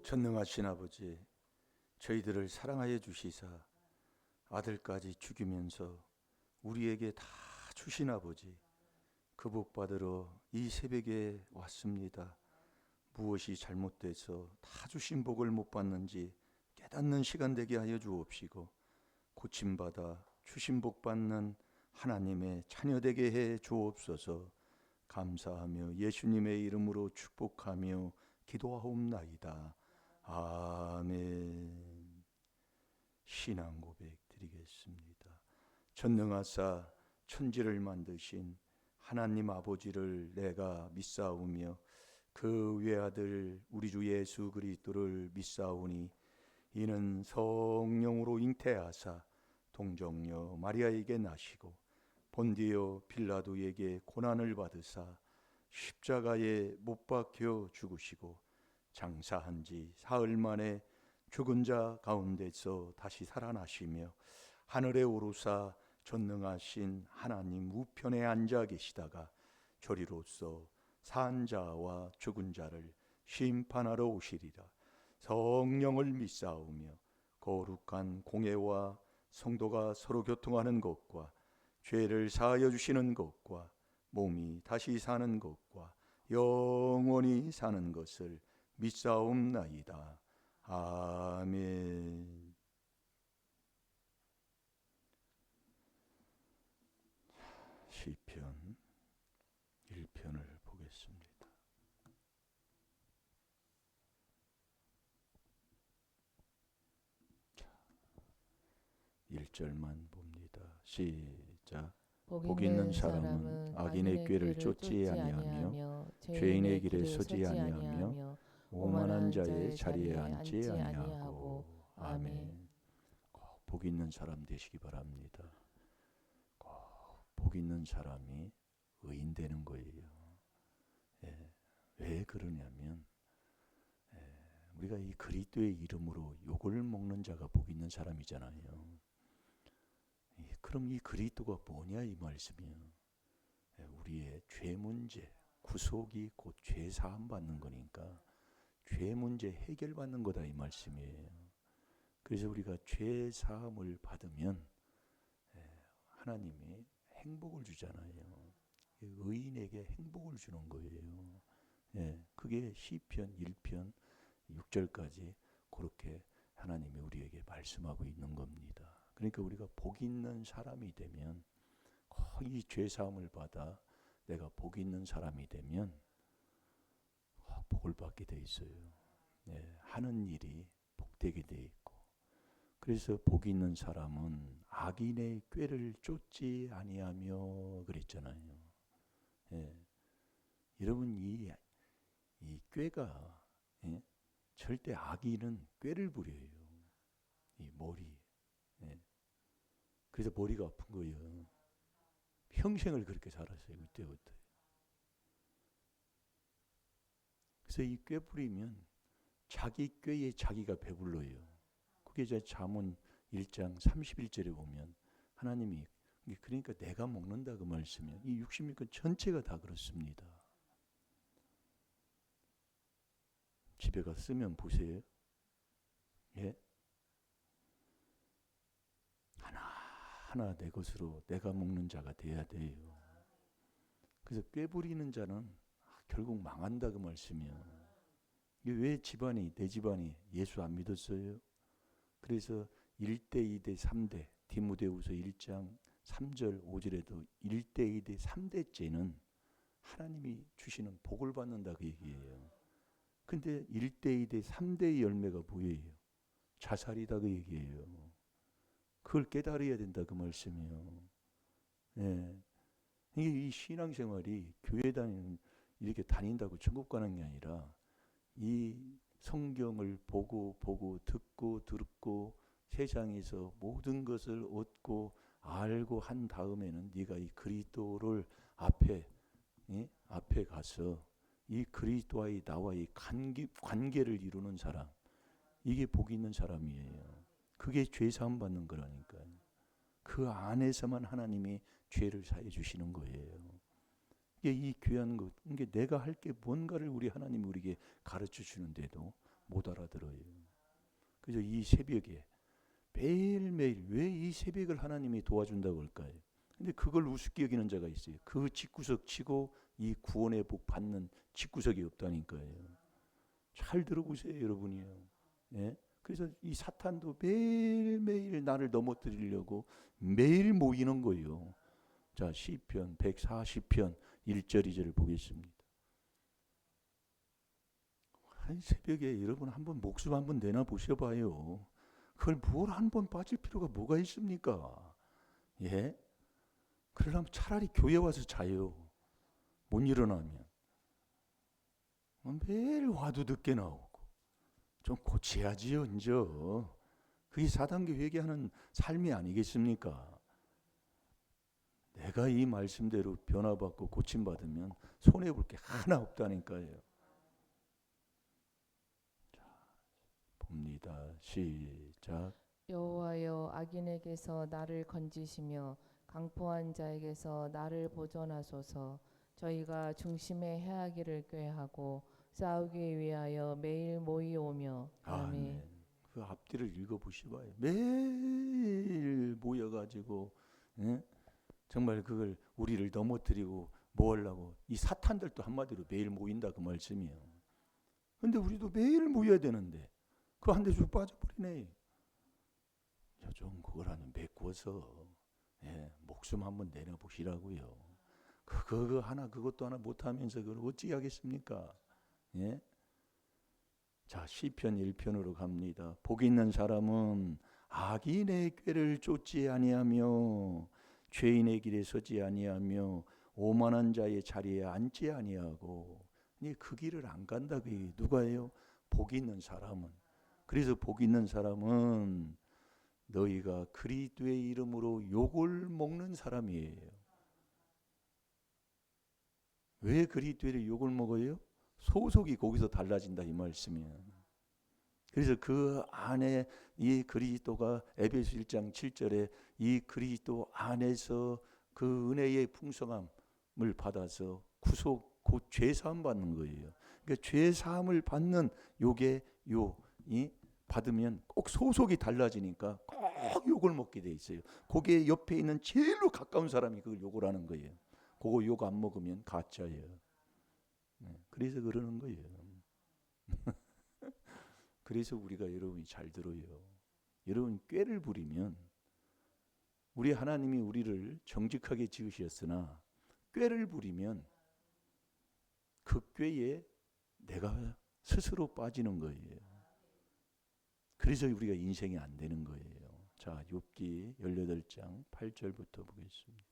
전능하신 아버지, 저희들을 사랑하여 주시사 아들까지 죽이면서 우리에게 다 주신 아버지, 그 복 받으러 이 새벽에 왔습니다. 무엇이 잘못돼서 다 주신 복을 못 받는지 깨닫는 시간 되게 하여 주옵시고, 고침받아 주신 복 받는 하나님의 자녀 되게 해 주옵소서. 감사하며 예수님의 이름으로 축복하며 기도하옵나이다. 아멘. 신앙 고백 드리겠습니다. 전능하사 천지를 만드신 하나님 아버지를 내가 믿사오며 그 외아들 우리 주 예수 그리스도를 믿사오니 이는 성령으로 잉태하사 동정녀 마리아에게 나시고 본디오 빌라도에게 고난을 받으사 십자가에 못 박혀 죽으시고 장사한 지 사흘 만에 죽은 자 가운데서 다시 살아나시며 하늘에 오르사 전능하신 하나님 우편에 앉아 계시다가 저리로서 산 자와 죽은 자를 심판하러 오시리라. 성령을 믿사오며 거룩한 공회와 성도가 서로 교통하는 것과 죄를 사하여 주시는 것과 몸이 다시 사는 것과 영원히 사는 것을 믿사옵나이다. 아멘. 시편 1편을 보겠습니다. 자, 1절만 봅니다. 시작. 복 있는 사람은 악인의 꾀를 쫓지 아니하며 죄인의 길에 서지 아니하며 오만한 자의 자리에 앉지 아니하고. 아멘. 꼭 복 있는 사람 되시기 바랍니다. 꼭 복 있는 사람이 의인 되는 거예요. 왜 그러냐면 우리가 이 그리스도의 이름으로 욕을 먹는 자가 복 있는 사람이잖아요. 그럼 이 그리스도가 뭐냐 이 말씀이에요. 우리의 죄 문제, 구속이 곧 죄 사함 받는 거니까 죄 문제 해결받는 거다 이 말씀이에요. 그래서 우리가 죄 사함을 받으면 하나님이 행복을 주잖아요. 의인에게 행복을 주는 거예요. 그게 시편 1편 6절까지 그렇게 하나님이 우리에게 말씀하고 있는 겁니다. 그러니까 우리가 복 있는 사람이 되면 이 죄사함을 받아 내가 복 있는 사람이 되면 복을 받게 돼 있어요. 하는 일이 복되게 돼 있고, 그래서 복 있는 사람은 악인의 꾀를 쫓지 아니하며 그랬잖아요. 여러분 이 꾀가 절대 악인은 꾀를 부려요. 이 머리. 그래서 머리가 아픈 거예요. 평생을 그렇게 살았어요. 그때부터. 그래서 이 꾀 부리면 자기 꾀에 자기가 배불러요. 그게 이제 잠언 1장 31절에 보면 하나님이 그러니까 내가 먹는다 그 말씀이에요. 이 66권 전체가 다 그렇습니다. 집에 가서 쓰면 보세요. 하나하나 내 것으로 내가 먹는 자가 돼야 돼요. 그래서 꾀부리는 자는 결국 망한다 그 말씀이에요. 이게 왜 내 집안이 예수 안 믿었어요? 그래서 1대, 2대, 3대 디모데후서 1장 3절 5절에도 1대, 2대, 3대째는 하나님이 주시는 복을 받는다 그 얘기예요. 근데 1대, 2대, 3대의 열매가 뭐예요? 자살이다 그 얘기예요. 그걸 깨달아야 된다 그 말씀이에요. 이 신앙생활이 교회 이렇게 다닌다고 천국 가는 게 아니라 이 성경을 보고 듣고 세상에서 모든 것을 얻고 알고 한 다음에는 네가 이 그리스도를 앞에 가서 이 그리스도와의 나와의 관계를 이루는 사람, 이게 복 있는 사람이에요. 그게 죄 사함 받는 거라니까요. 그 안에서만 하나님이 죄를 사해 주시는 거예요. 이게 이 귀한 것, 이게 내가 할 게 뭔가를 우리 하나님이 우리에게 가르쳐 주는데도 못 알아들어요. 그래서 이 새벽에 매일매일 왜 이 새벽을 하나님이 도와준다고 할까요? 근데 그걸 우습게 여기는 자가 있어요. 그 집구석 치고 이 구원의 복 받는 집구석이 없다니까요. 잘 들어보세요, 여러분이요. 예? 그래서 이 사탄도 매일매일 나를 넘어뜨리려고 매일 모이는 거예요. 자, 시편 140편 1절 2절을 보겠습니다. 한 새벽에 여러분 한번 목숨 한번 내놔 보셔봐요. 그걸 뭘 한 번 빠질 필요가 뭐가 있습니까? 예? 그러려면 차라리 교회 와서 자요. 못 일어나면. 매일 화두 듣게 나오고. 좀 고쳐야지요, 이제. 그게 4단계 회개하는 삶이 아니겠습니까? 내가 이 말씀대로 변화받고 고침받으면 손해볼 게 하나 없다니까요. 자, 봅니다. 시작. 여호와여, 악인에게서 나를 건지시며 강포한 자에게서 나를 보존하소서. 저희가 중심에 해하기를 꾀하고 싸우기 위하여 매일 모이오며. 아멘. 그 앞뒤를 읽어보시봐요. 매일 모여가지고, 예? 정말 그걸 우리를 넘어뜨리고 뭐 하려고, 이 사탄들도 한마디로 매일 모인다 그 말씀이에요. 근데 우리도 매일 모여야 되는데 그 한 대 쭉 빠져버리네. 좀 그걸 하는 메꿔서, 예, 목숨 한번 내려보시라고요. 그거 하나 그것도 하나 못하면서 그걸 어찌 하겠습니까? 예? 자, 시편 1편으로 갑니다. 복 있는 사람은 악인의 꾀를 쫓지 아니하며 죄인의 길에 서지 아니하며 오만한 자의 자리에 앉지 아니하고. 그 길을 안 간다. 그게 누가예요? 복 있는 사람은. 그래서 복 있는 사람은 너희가 그리스도의 이름으로 욕을 먹는 사람이에요. 왜 그리스도의 욕을 먹어요? 소속이 거기서 달라진다 이 말씀이에요. 그래서 그 안에 이 그리스도가 에베소 1장 7절에 이 그리스도 안에서 그 은혜의 풍성함을 받아서 구속 곧 죄사함 받는 거예요. 그러니까 죄사함을 받는 요게 이 받으면 꼭 소속이 달라지니까 꼭 욕을 먹게 돼 있어요. 거기에 옆에 있는 제일로 가까운 사람이 그걸 욕을 하는 거예요. 그거 욕 안 먹으면 가짜예요. 그래서 그러는 거예요. 그래서 우리가 여러분이 잘 들어요. 여러분 꾀를 부리면 우리 하나님이 우리를 정직하게 지으셨으나 꾀를 부리면 그 꾀에 내가 스스로 빠지는 거예요. 그래서 우리가 인생이 안 되는 거예요. 자, 욥기 18장 8절부터 보겠습니다.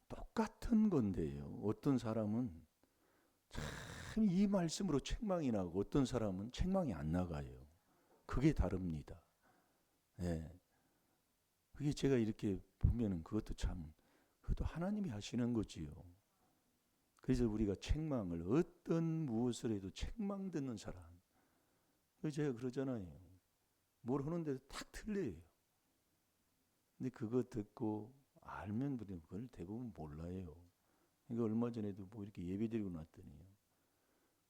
똑같은 건데요. 어떤 사람은 참 이 말씀으로 책망이 나고 어떤 사람은 책망이 안 나가요. 그게 다릅니다. 예. 그게 제가 이렇게 보면은 그것도 하나님이 하시는 거지요. 그래서 우리가 책망을 어떤 무엇을 해도 책망 듣는 사람. 제가 그러잖아요. 뭘 하는데도 딱 틀려요. 근데 그거 듣고 알면 그걸 대부분 몰라요. 그러니까 얼마 전에도 뭐 이렇게 예배 드리고 났더니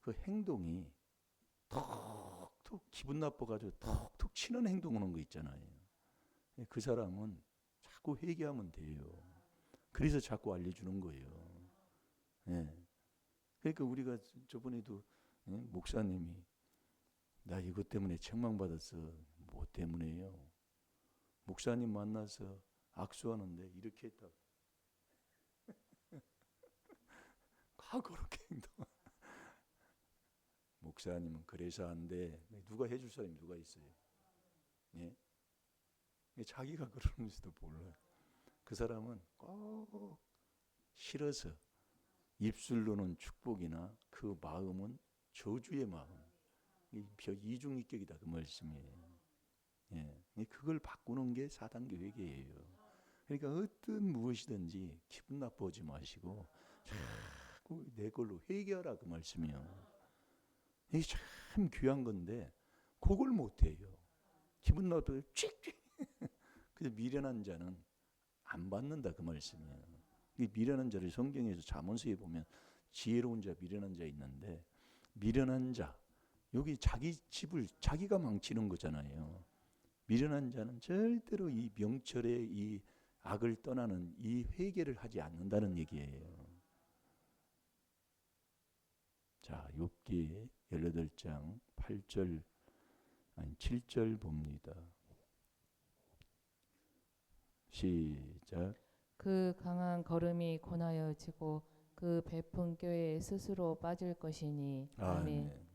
그 행동이 톡톡 기분 나빠가지고 톡톡 치는 행동 하는 거 있잖아요. 그 사람은 자꾸 회개하면 돼요. 그래서 자꾸 알려주는 거예요. 예. 그러니까 우리가 저번에도 목사님이 나 이것 때문에 책망받았어. 뭐 때문에요? 목사님 만나서 악수하는데 이렇게 했다. 그렇게 행동. 목사님은 그래서 안 돼. 누가 해줄 사람이 누가 있어요? 예? 자기가 그러는지도 몰라요. 그 사람은 꼭 싫어서 입술로는 축복이나 그 마음은 저주의 마음. 이중인격이다 그 말씀이에요. 예. 그걸 바꾸는 게 4단계 회개예요. 그러니까 어떤 무엇이든지 기분 나쁘지 마시고 자꾸 내 걸로 회개하라 그 말씀이요. 이게 참 귀한 건데 그걸 못해요. 기분 나쁘게 칙칙. 그래서 미련한 자는 안 받는다 그 말씀이에요. 이 미련한 자를 성경에서 잠언서에 보면 지혜로운 자, 미련한 자 있는데, 미련한 자, 여기 자기 집을 자기가 망치는 거잖아요. 미련한 자는 절대로 이 명철의 이 악을 떠나는 이 회개를 하지 않는다는 얘기예요. 자, 욥기 18장 8절 아니 7절 봅니다. 시작. 그 강한 걸음이 고나여지고 그 베푼 꾀에 스스로 빠질 것이니. 아멘. 아멘.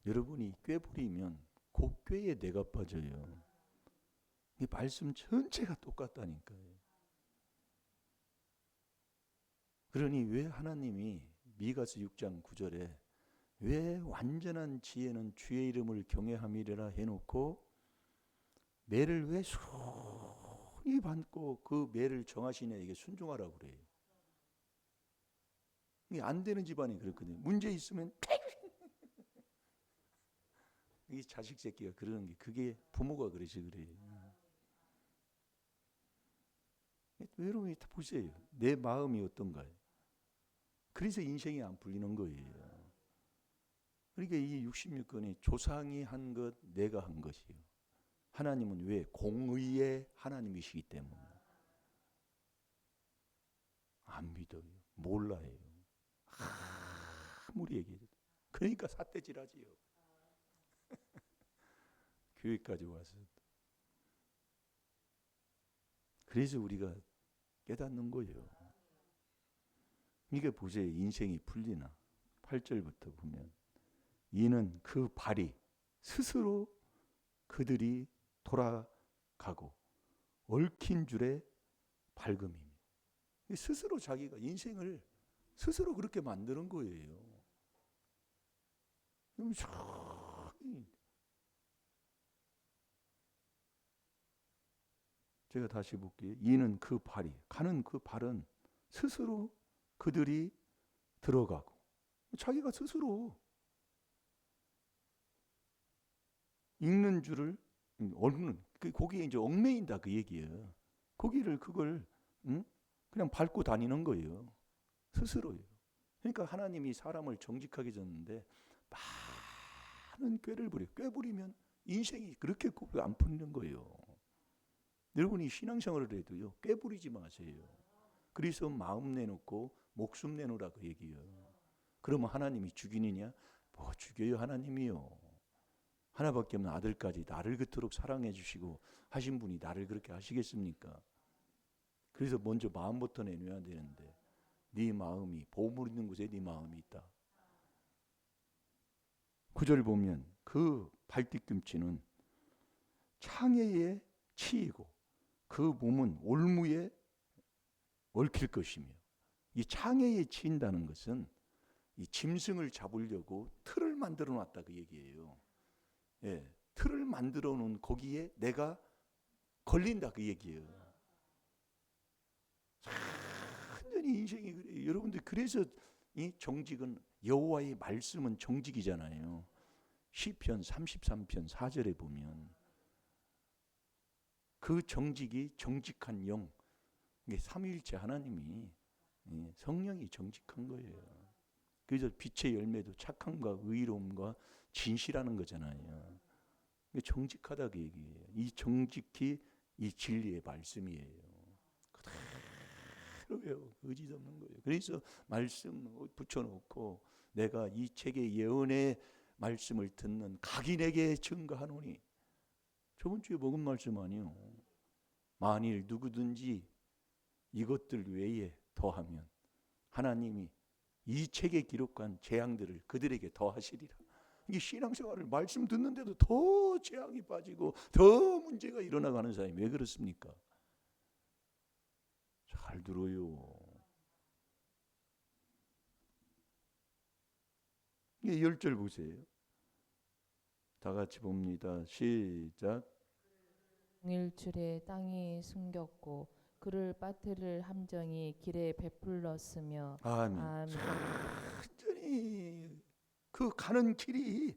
여러분이 꾀 부리면 그 꾀에 내가 빠져요. 이 말씀 전체가 똑같다니까요. 그러니 왜 하나님이 미가서 6장 9절에 왜 완전한 지혜는 주의 이름을 경외함이라 해놓고 매를 왜 손이 받고 그 매를 정하신 이에게 순종하라고 그래요. 이게 안 되는 집안이 그렇거든요. 문제 있으면 이 자식 새끼가 그러는 게 그게 부모가 그러시 그래요. 여러분이 다 보세요. 내 마음이 어떤가요? 그래서 인생이 안 풀리는 거예요. 그러니까 이 66권이 조상이 한 것, 내가 한 것이요. 하나님은 왜? 공의의 하나님이시기 때문에. 안 믿어요. 몰라요. 아무리 얘기해도. 그러니까 삿대질하지요. 교회까지 와서. 그래서 우리가 깨닫는 거예요. 이게 보세요. 인생이 풀리나. 8절부터 보면 이는 그 발이 스스로 그들이 돌아가고 얽힌 줄에 밝음이며 스스로 자기가 인생을 스스로 그렇게 만드는 거예요. 제가 다시 볼게요. 이는 그 발이 가는 그 발은 스스로 그들이 들어가고 자기가 스스로 읽는 줄을 얻는 거기에 이제 얽매인다 그 얘기예요. 거기를 그걸 그냥 밟고 다니는 거예요. 스스로요. 그러니까 하나님이 사람을 정직하게 졌는데 많은 꾀를 부려. 꾀 부리면 인생이 그렇게 안 풀리는 거예요. 여러분이 신앙생활을 해도요. 꾀 부리지 마세요. 그래서 마음 내놓고 목숨 내놓으라 그 얘기예요. 그러면 하나님이 죽이느냐? 뭐 죽여요 하나님이요. 하나밖에 없는 아들까지 나를 그토록 사랑해 주시고 하신 분이 나를 그렇게 하시겠습니까? 그래서 먼저 마음부터 내놔야 되는데 네 마음이 보물 있는 곳에 네 마음이 있다. 9절 보면 그 발뒤꿈치는 창해에 치이고 그 몸은 올무에 얽힐 것이며 이 창해에 치인다는 것은 이 짐승을 잡으려고 틀을 만들어 놨다 그 얘기예요. 예, 틀을 만들어 놓은 거기에 내가 걸린다 그 얘기예요. 완전히 인생이 그래요. 여러분들 그래서 이 정직은 여호와의 말씀은 정직이잖아요. 시편 33편 4절에 보면 그 정직이 정직한 영, 이게 삼위일체 하나님이 성령이 정직한 거예요. 그래서 빛의 열매도 착함과 의로움과 진실하는 거잖아요. 정직하다 그 얘기예요. 이 정직히 이 진리의 말씀이에요. 그대로요. 의지 없는 거예요. 그래서 말씀 붙여놓고 내가 이 책의 예언의 말씀을 듣는 각인에게 증거하노니 저번 주에 먹은 말씀 아니요. 만일 누구든지 이것들 외에 더하면 하나님이 이 책에 기록한 재앙들을 그들에게 더하시리라. 이게 신앙생활을 말씀 듣는데도 더 재앙이 빠지고 더 문제가 일어나가는 사람이 왜 그렇습니까? 잘 들어요. 이게 10절 보세요. 다 같이 봅니다. 시작. 일출에 땅이 숨겼고 그를 빠뜨릴 함정이 길에 베풀렀으며. 아멘. 아멘. 완전히 그 가는 길이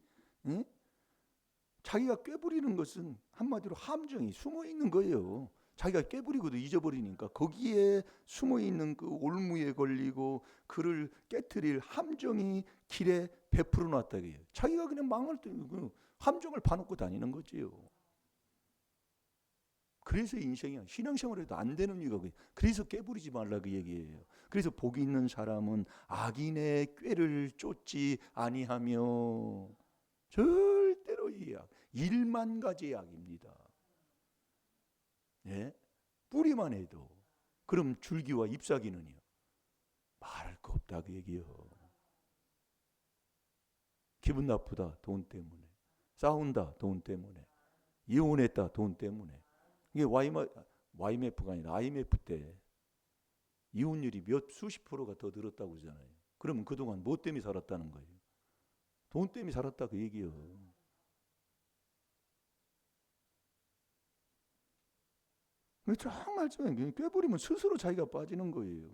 자기가 꾀부리는 것은 한마디로 함정이 숨어 있는 거예요. 자기가 깨부리고도 잊어버리니까 거기에 숨어있는 그 올무에 걸리고 그를 깨트릴 함정이 길에 베풀어 놨다고요. 자기가 그냥 망할 때 그 함정을 파놓고 다니는 거지요. 그래서 인생이 신앙생활에도 안 되는 이유가 그래서 깨부리지 말라 그 얘기예요. 그래서 복이 있는 사람은 악인의 꾀를 쫓지 아니하며. 절대로 이 악, 1만 가지의 악입니다. 예? 뿌리만 해도. 그럼 줄기와 잎사귀는요 말할 거 없다 그 얘기요. 기분 나쁘다 돈 때문에, 싸운다 돈 때문에, 이혼했다 돈 때문에. 이게 YMF가 아니라 IMF 때 이혼율이 수십 프로가 더 늘었다고 그러잖아요. 그러면 그동안 뭐 때문에 살았다는 거예요? 돈 때문에 살았다 그 얘기요. 정말 꿰부리면 스스로 자기가 빠지는 거예요.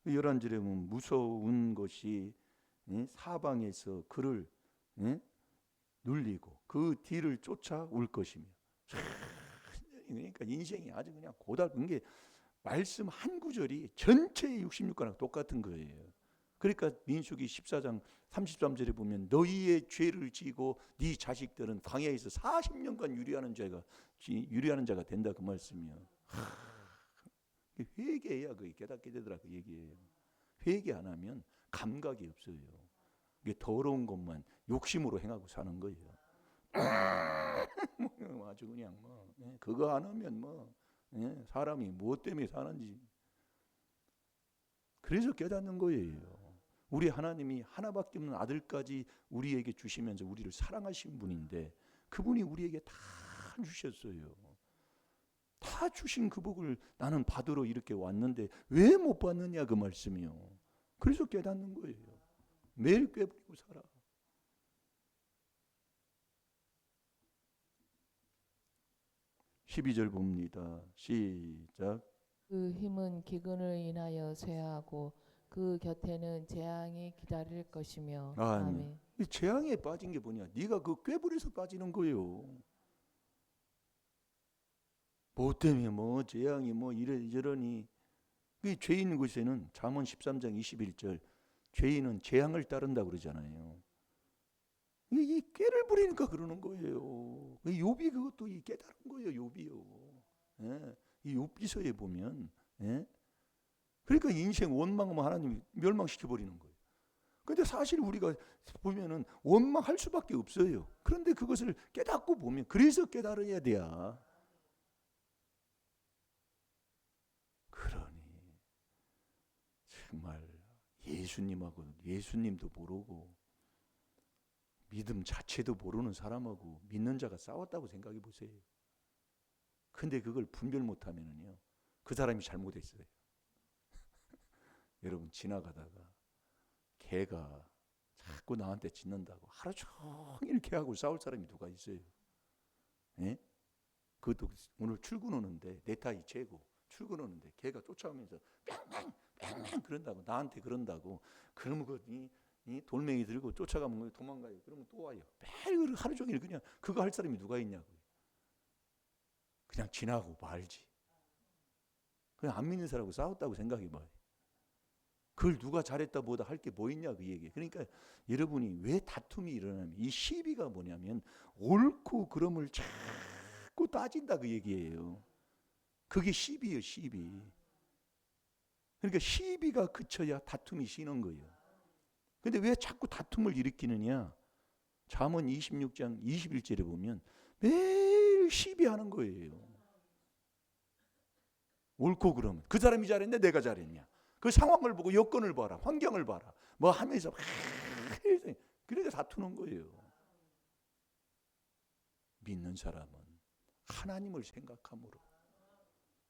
11절에 보면 무서운 것이 사방에서 그를 눌리고 그 뒤를 쫓아올 것이며. 그러니까 인생이 아주 그냥 고달픈 게 말씀 한 구절이 전체의 66권하고 똑같은 거예요. 그러니까 민수기 14장 33절에 보면 너희의 죄를 지고 네 자식들은 광야에서 40년간 유리하는 자가 된다 그 말씀이요. 회개해야 그게 깨닫게 되더라 그 얘기예요. 회개 안 하면 감각이 없어요. 이게 더러운 것만 욕심으로 행하고 사는 거예요. 아주 그냥 그거 안 하면 사람이 무엇 때문에 사는지. 그래서 깨닫는 거예요. 우리 하나님이 하나밖에 없는 아들까지 우리에게 주시면서 우리를 사랑하신 분인데 그분이 우리에게 다 주셨어요. 다 주신 그 복을 나는 받으러 이렇게 왔는데 왜 못 받느냐 그 말씀이요. 그래서 깨닫는 거예요. 매일 꿰부리고 살아. (12절) 봅니다. 시작. 그 힘은 기근을 인하여 쇠하고 그 곁에는 재앙이 기다릴 것이며. 아멘. 이 재앙에 빠진 게 뭐냐? 네가 그 꾀부려서 빠지는 거예요. 뭐 때문에 뭐 재앙이 뭐 이러니. 그 죄인 곳에는 잠언 13장 21절 죄인은 재앙을 따른다 그러잖아요. 이 꾀를 부리니까 그러는 거예요. 욥이 그것도 이 깨달은 거예요. 욥이요. 예. 이 욥기서에 보면 그러니까 인생 원망하면 하나님이 멸망시켜 버리는 거예요. 근데 사실 우리가 보면은 원망할 수밖에 없어요. 그런데 그것을 깨닫고 보면 그래서 깨달아야 돼야. 그러니 정말 예수님도 모르고 믿음 자체도 모르는 사람하고 믿는 자가 싸웠다고 생각해 보세요. 근데 그걸 분별 못하면은요 그 사람이 잘못했어요. 여러분 지나가다가 개가 자꾸 나한테 짖는다고 하루 종일 개하고 싸울 사람이 누가 있어요? 예? 그것도 오늘 출근하는데 내 타이 최고 출근하는데 개가 쫓아오면서 뺑뺑뺑뺑 그런다고 나한테 그런다고. 그러면 이 돌멩이 들고 쫓아가면 도망가요. 그러면 또 와요. 매일 하루 종일 그냥 그거 할 사람이 누가 있냐고요. 그냥 지나고 말지. 그냥 안 믿는 사람하고 싸웠다고 생각해봐요. 그걸 누가 잘했다 보다 할 게 뭐 있냐 그 얘기예요. 그러니까 여러분이 왜 다툼이 일어나면 이 시비가 뭐냐면 옳고 그름을 자꾸 따진다 그 얘기예요. 그게 시비예요. 시비. 그러니까 시비가 그쳐야 다툼이 쉬는 거예요. 근데 왜 자꾸 다툼을 일으키느냐? 잠언 26장 21절에 보면 매일 시비하는 거예요. 옳고 그러면 그 사람이 잘했네 내가 잘했냐. 그 상황을 보고 여건을 봐라 환경을 봐라 뭐 하면서 그러니까 다투는 거예요. 믿는 사람은 하나님을 생각함으로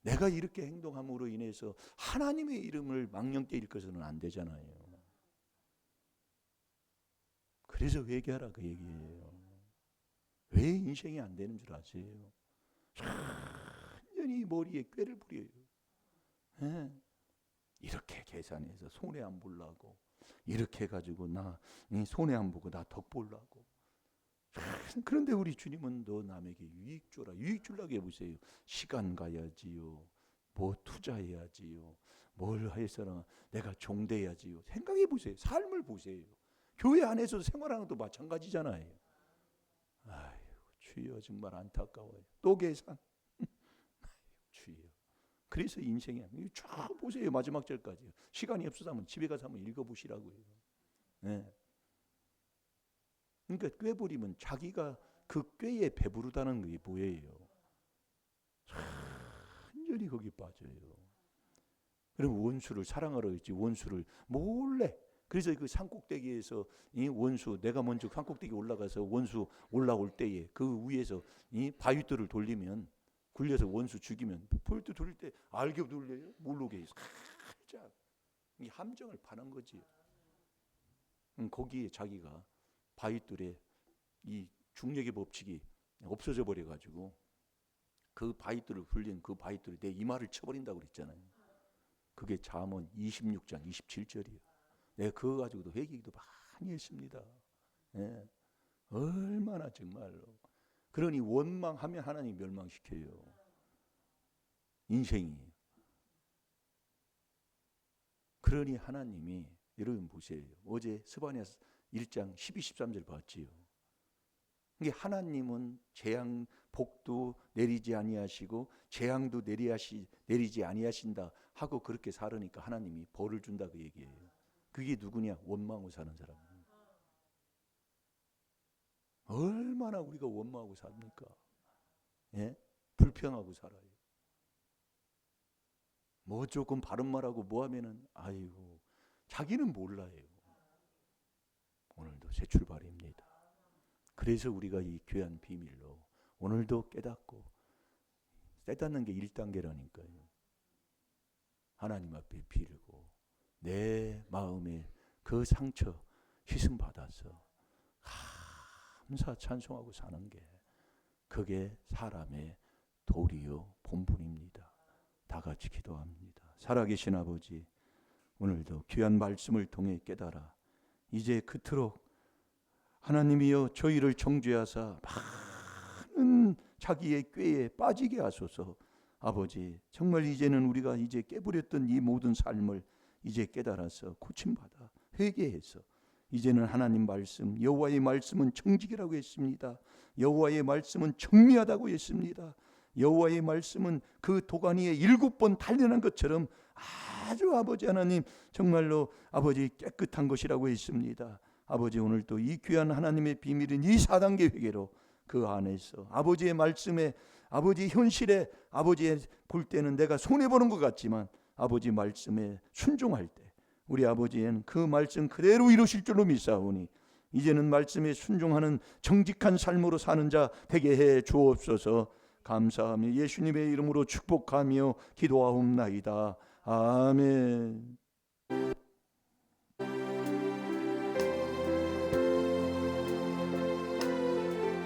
내가 이렇게 행동함으로 인해서 하나님의 이름을 망령되이 일것은 안 되잖아요. 그래서 회개하라 그 얘기예요. 왜 인생이 안 되는 줄 아세요? 완전히 머리에 꾀를 부려요. 네. 이렇게 계산해서 손해 안 보려고 이렇게 해가지고 나 손해 안 보고 나 덕 보려고 그런데 우리 주님은 너 남에게 유익 주라. 유익 주려고 해보세요. 시간 가야지요. 뭐 투자해야지요. 뭘 해서나 내가 종대야지요. 생각해 보세요. 삶을 보세요. 교회 안에서 생활하는 것도 마찬가지잖아요. 아유, 주여 정말 안타까워요. 또 계산. 주여. 그래서 인생이 쭉 보세요. 마지막 절까지. 시간이 없어서 하면 집에 가서 한번 읽어보시라고요. 네. 그러니까 꾀부리면 자기가 그 꾀에 배부르다는 게 뭐예요? 완전히 거기 빠져요. 그럼 원수를 사랑하라 했지. 원수를 몰래. 그래서 그 산꼭대기에서 이 원수, 내가 먼저 산꼭대기 올라가서 원수 올라올 때에 그 위에서 이 바위돌을 돌리면, 굴려서 원수 죽이면 바위돌 돌릴 때 알게 돌려요? 모르게 살짝 이 함정을 파는 거지. 거기에 자기가 바위돌에 이 중력의 법칙이 없어져 버려 가지고 그 바위돌을 굴린 그 바위돌에 내 이마를 쳐버린다고 그랬잖아요. 그게 잠언 26장 27절이에요. 내가 그거 가지고도 회개기도 많이 했습니다. 예. 얼마나 정말로. 그러니 원망하면 하나님 멸망시켜요. 인생이. 그러니 하나님이, 여러분 보세요. 어제 스바냐 1장 12, 13절 봤지요. 이게 하나님은 재앙 복도 내리지 아니하시고 재앙도 내리지 아니하신다 하고 그렇게 살으니까 하나님이 벌을 준다 그 얘기예요. 그게 누구냐? 원망하고 사는 사람. 얼마나 우리가 원망하고 삽니까? 예? 불평하고 살아요. 뭐 조금 바른 말하고 뭐 하면은 아이고 자기는 몰라요. 오늘도 새 출발입니다. 그래서 우리가 이 귀한 비밀로 오늘도 깨닫고, 깨닫는 게 1단계라니까요. 하나님 앞에 빌고 내 마음에 그 상처 희생 받아서 감사 찬송하고 사는 게, 그게 사람의 도리요 본분입니다. 다 같이 기도합니다. 살아계신 아버지, 오늘도 귀한 말씀을 통해 깨달아 이제 그토록 하나님이여 저희를 정죄하사 많은 자기의 꾀에 빠지게 하소서. 아버지, 정말 이제는 우리가 이제 깨버렸던 이 모든 삶을 이제 깨달아서 고침받아 회개해서 이제는 하나님 말씀, 여호와의 말씀은 정직이라고 했습니다. 여호와의 말씀은 정미하다고 했습니다. 여호와의 말씀은 그 도가니에 7번 단련한 것처럼 아주 아버지 하나님 정말로 아버지 깨끗한 것이라고 했습니다. 아버지, 오늘도 이 귀한 하나님의 비밀은 이 4단계 회개로 그 안에서 아버지의 말씀에, 아버지 현실에, 아버지의 볼 때는 내가 손해보는 것 같지만 아버지 말씀에 순종할 때 우리 아버지는 그 말씀 그대로 이루실 줄로 믿사오니 이제는 말씀에 순종하는 정직한 삶으로 사는 자 되게 해 주옵소서. 감사하며 예수님의 이름으로 축복하며 기도하옵나이다. 아멘.